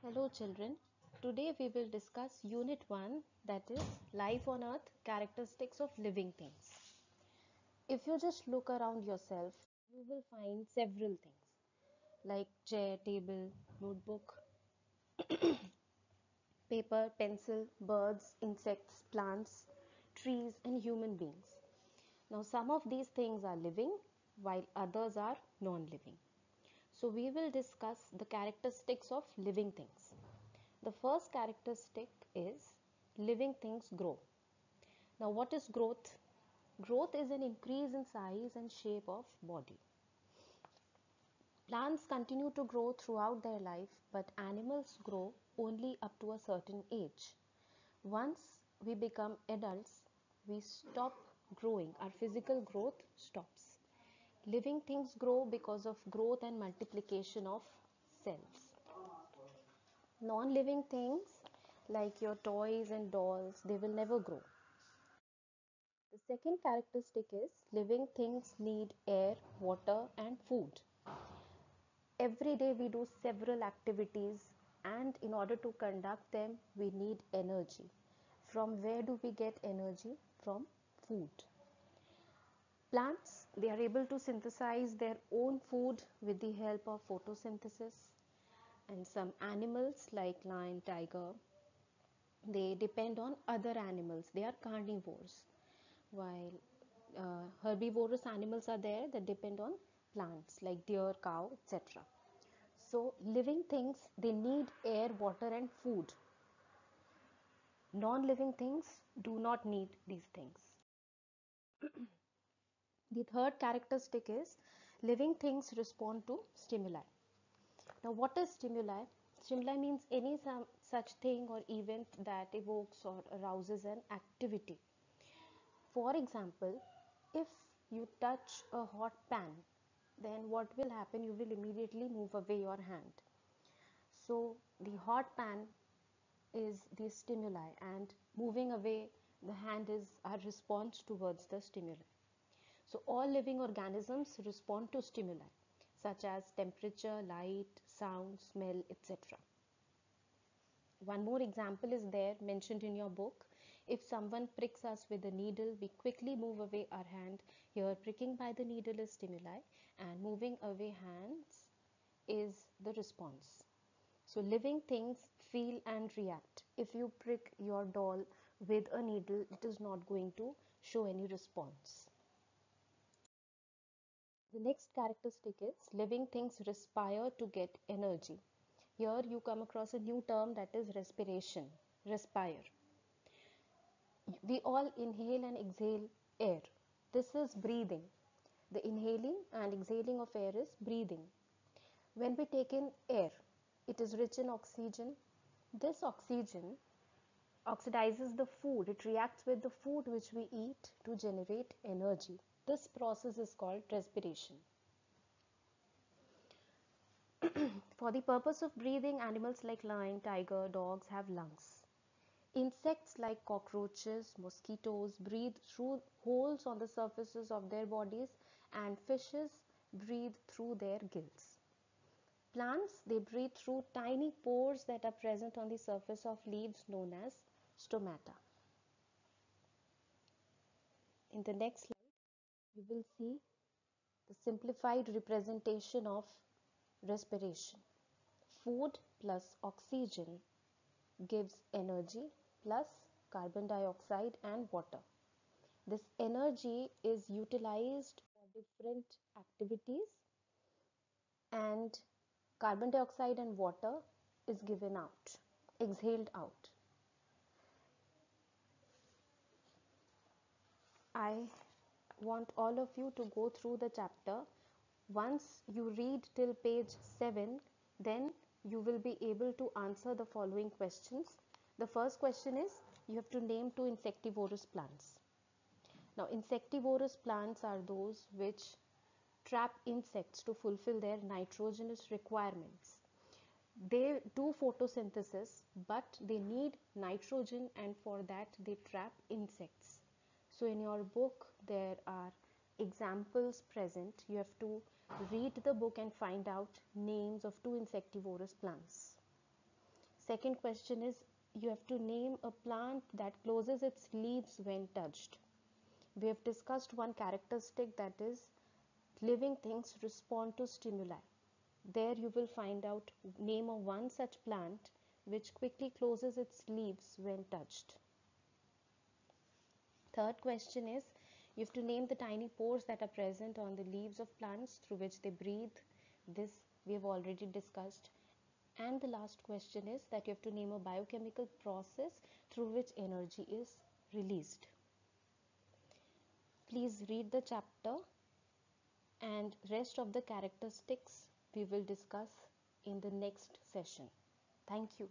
Hello children. Today we will discuss Unit 1, that is Life on Earth, Characteristics of Living Things. If you just look around yourself, you will find several things like chair, table, notebook, paper, pencil, birds, insects, plants, trees and human beings. Now some of these things are living while others are non-living. So we will discuss the characteristics of living things. The first characteristic is living things grow. Now what is growth? Growth is an increase in size and shape of body. Plants continue to grow throughout their life, but animals grow only up to a certain age. Once we become adults, we stop growing. Our physical growth stops. Living things grow because of growth and multiplication of cells. Non-living things like your toys and dolls, they will never grow. The second characteristic is living things need air, water and food. Every day we do several activities and in order to conduct them we need energy. From where do we get energy? From food. Plants, they are able to synthesize their own food with the help of photosynthesis, and some animals like lion, tiger, they depend on other animals. They are carnivores, while herbivorous animals are there that depend on plants like deer, cow, etc. So living things, they need air, water and food. Non-living things do not need these things. The third characteristic is living things respond to stimuli. Now what is stimuli? Stimuli means any such thing or event that evokes or arouses an activity. For example, if you touch a hot pan, then what will happen? You will immediately move away your hand. So the hot pan is the stimuli, and moving away the hand is our response towards the stimuli. So all living organisms respond to stimuli such as temperature, light, sound, smell, etc. One more example is there mentioned in your book. If someone pricks us with a needle, we quickly move away our hand. Here pricking by the needle is stimuli and moving away hands is the response. So living things feel and react. If you prick your doll with a needle, it is not going to show any response. The next characteristic is living things respire to get energy. Here you come across a new term, that is respiration, respire. We all inhale and exhale air. This is breathing. The inhaling and exhaling of air is breathing. When we take in air, it is rich in oxygen. This oxygen oxidizes the food. It reacts with the food which we eat to generate energy. This process is called respiration. For the purpose of breathing, animals like lion, tiger, dogs have lungs. Insects like cockroaches, mosquitoes breathe through holes on the surfaces of their bodies, and fishes breathe through their gills. Plants, they breathe through tiny pores that are present on the surface of leaves known as stomata. In the next slide, you will see the simplified representation of respiration. Food plus oxygen gives energy plus carbon dioxide and water. This energy is utilized for different activities, and carbon dioxide and water is given out, exhaled out. I want all of you to go through the chapter. Once you read till page 7, then you will be able to answer the following questions. The first question is, you have to name two insectivorous plants. Now, insectivorous plants are those which trap insects to fulfill their nitrogenous requirements. They do photosynthesis, but they need nitrogen, and for that they trap insects. So in your book there are examples present. You have to read the book and find out names of two insectivorous plants. Second question is, you have to name a plant that closes its leaves when touched. We have discussed one characteristic, that is living things respond to stimuli. There you will find out name of one such plant which quickly closes its leaves when touched. Third question is, you have to name the tiny pores that are present on the leaves of plants through which they breathe. This we have already discussed. And the last question is that you have to name a biochemical process through which energy is released. Please read the chapter, and rest of the characteristics we will discuss in the next session. Thank you.